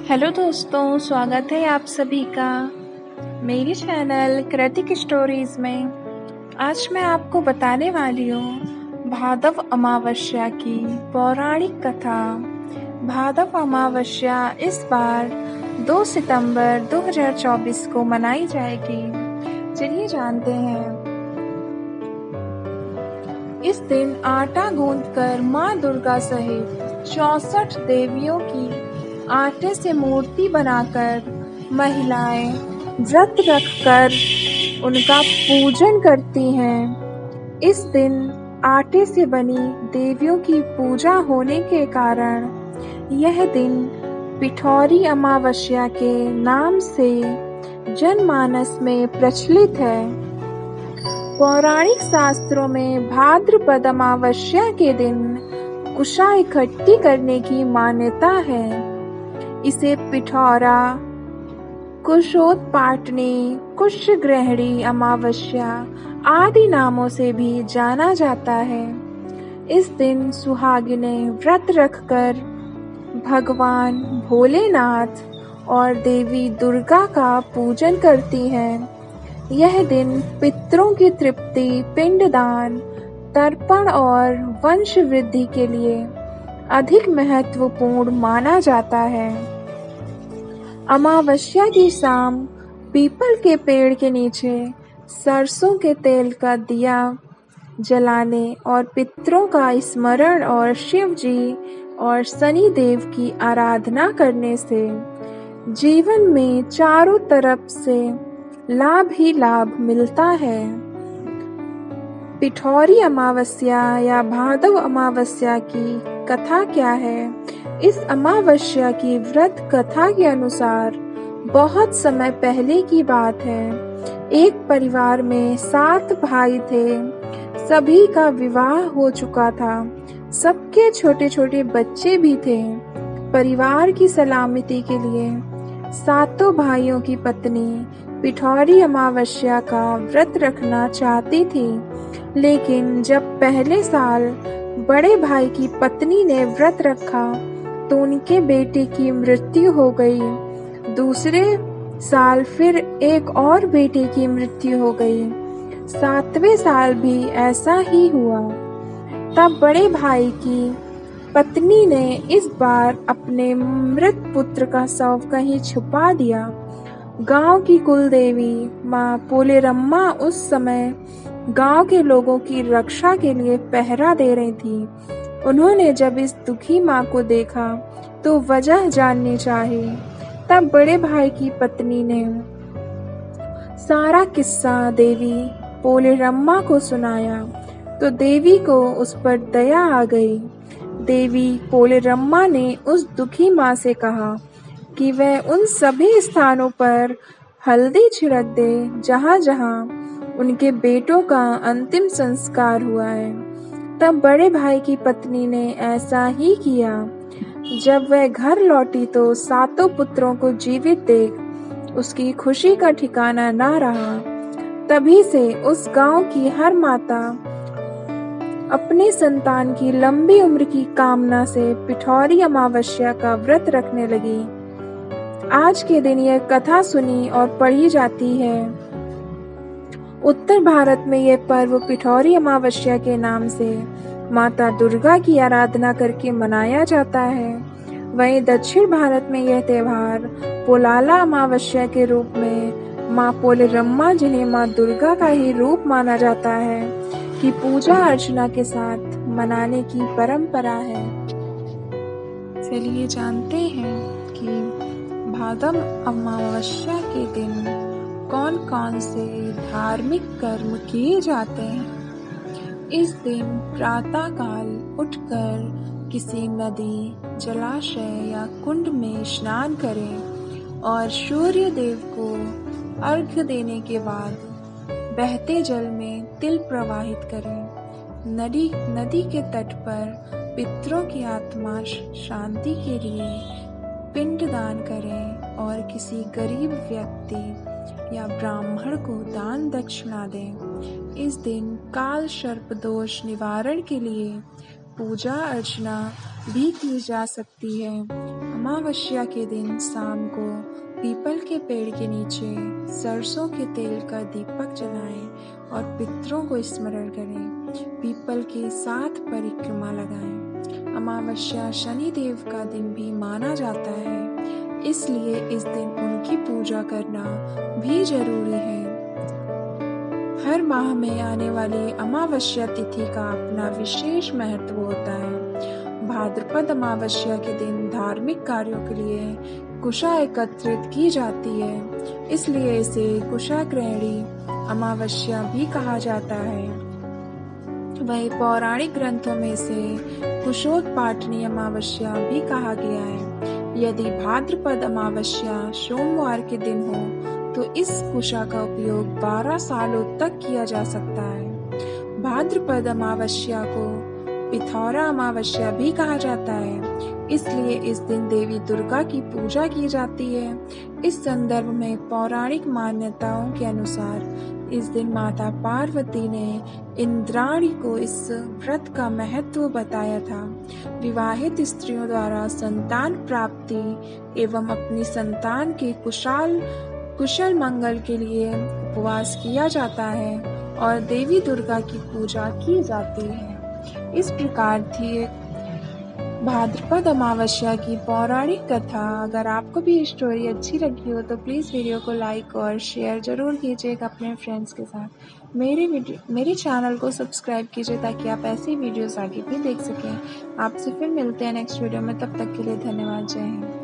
Hello दोस्तों, स्वागत है आप सभी का मेरी चैनल कृतिक स्टोरीज में। आज मैं आपको बताने वाली हूँ भादव अमावस्या की पौराणिक कथा। भादव अमावस्या इस बार 2 सितंबर 2024 को मनाई जाएगी। चलिए जानते हैं। इस दिन आटा गूंथकर माँ दुर्गा सहित 64 देवियों की आटे से मूर्ति बनाकर महिलाएं व्रत रखकर उनका पूजन करती हैं। इस दिन आटे से बनी देवियों की पूजा होने के कारण यह दिन पिठौरी अमावस्या के नाम से जनमानस में प्रचलित है। पौराणिक शास्त्रों में भाद्रपद अमावस्या के दिन कुशा इकट्ठी करने की मान्यता है। इसे पिठौरा, कुशोत्पाटनी, कुशग्रहणी अमावस्या आदि नामों से भी जाना जाता है। इस दिन सुहागिनें व्रत रखकर भगवान भोलेनाथ और देवी दुर्गा का पूजन करती हैं। यह दिन पितरों की तृप्ति, पिंडदान, तर्पण और वंश वृद्धि के लिए अधिक महत्वपूर्ण माना जाता है। अमावस्या की शाम पीपल के पेड़ के नीचे सरसों के तेल का दिया जलाने और पितरों का स्मरण और शिव जी और शनि देव की आराधना करने से जीवन में चारों तरफ से लाभ ही लाभ मिलता है। पिठौरी अमावस्या या भादव अमावस्या की कथा क्या है? इस अमावस्या की व्रत कथा के अनुसार बहुत समय पहले की बात है। एक परिवार में 7 भाई थे। सभी का विवाह हो चुका था। सबके छोटे छोटे बच्चे भी थे। परिवार की सलामती के लिए 7 भाइयों की पत्नी पिठौरी अमावस्या का व्रत रखना चाहती थी, लेकिन जब पहले साल बड़े भाई की पत्नी ने व्रत रखा तो उनके बेटे की मृत्यु हो गई। दूसरे साल फिर एक और बेटे की मृत्यु हो गई। 7वें साल भी ऐसा ही हुआ। तब बड़े भाई की पत्नी ने इस बार अपने मृत पुत्र का शव कहीं छुपा दिया। गांव की कुल देवी माँ पोलेरम्मा उस समय गांव के लोगों की रक्षा के लिए पहरा दे रही थी। उन्होंने जब इस दुखी माँ को देखा तो वजह जाननी चाही। तब बड़े भाई की पत्नी ने सारा किस्सा देवी पोलेरम्मा को सुनाया तो देवी को उस पर दया आ गई। देवी पोलेरम्मा ने उस दुखी माँ से कहा कि वह उन सभी स्थानों पर हल्दी छिड़क दे जहाँ जहाँ उनके बेटों का अंतिम संस्कार हुआ है। तब बड़े भाई की पत्नी ने ऐसा ही किया। जब वह घर लौटी तो 7 पुत्रों को जीवित देख उसकी खुशी का ठिकाना ना रहा। तभी से उस गांव की हर माता अपने संतान की लंबी उम्र की कामना से पिठौरी अमावस्या का व्रत रखने लगी। आज के दिन यह कथा सुनी और पढ़ी जाती है। उत्तर भारत में यह पर्व पिठौरी अमावस्या के नाम से माता दुर्गा की आराधना करके मनाया जाता है। वहीं दक्षिण भारत में यह त्योहार पोलाला अमावस्या के रूप में माँ पोलेरम्मा, जिन्हें माँ दुर्गा का ही रूप माना जाता है, की पूजा अर्चना के साथ मनाने की परंपरा है। चलिए जानते हैं कि भादव अमावस्या के दिन कौन कौन से धार्मिक कर्म किए जाते हैं। इस दिन प्रातः काल उठकर किसी नदी, जलाशय या कुंड में स्नान करें और सूर्य देव को अर्घ्य देने के बाद बहते जल में तिल प्रवाहित करें। नदी के तट पर पितरों की आत्मा शांति के लिए पिंडदान करें और किसी गरीब व्यक्ति या ब्राह्मण को दान दक्षिणा दें। इस दिन काल सर्प दोष निवारण के लिए पूजा अर्चना भी की जा सकती है। अमावस्या के दिन शाम को पीपल के पेड़ के नीचे सरसों के तेल का दीपक जलाएं और पितरों को स्मरण करें। पीपल की 7 परिक्रमा लगाएं। अमावस्या शनि देव का दिन भी माना जाता है, इसलिए इस दिन उनकी पूजा करना भी जरूरी है। हर माह में आने वाली अमावस्या तिथि का अपना विशेष महत्व होता है। भाद्रपद अमावस्या के दिन धार्मिक कार्यों के लिए कुशा एकत्रित की जाती है, इसलिए इसे कुशाग्रहणी अमावस्या भी कहा जाता है। वही पौराणिक ग्रंथों में इसे कुशोत्पाटनी अमावस्या भी कहा गया है। यदि भाद्रपद अमावस्या सोमवार के दिन हो तो इस कुशा का उपयोग 12 सालों तक किया जा सकता है। भाद्रपद अमावस्या को पिथौरा अमावस्या भी कहा जाता है, इसलिए इस दिन देवी दुर्गा की पूजा की जाती है। इस संदर्भ में पौराणिक मान्यताओं के अनुसार इस दिन माता पार्वती ने इंद्राणी को इस व्रत का महत्व बताया था। विवाहित स्त्रियों द्वारा संतान प्राप्ति एवं अपनी संतान के कुशल मंगल के लिए उपवास किया जाता है और देवी दुर्गा की पूजा की जाती है। इस प्रकार थी भाद्रपद अमावस्या की पौराणिक कथा। अगर आपको भी ये स्टोरी अच्छी लगी हो तो प्लीज़ वीडियो को लाइक और शेयर जरूर कीजिएगा अपने फ्रेंड्स के साथ। मेरे चैनल को सब्सक्राइब कीजिए ताकि आप ऐसी वीडियोस आगे भी देख सकें। आपसे फिर मिलते हैं नेक्स्ट वीडियो में, तब तक के लिए धन्यवाद। जय हिंद।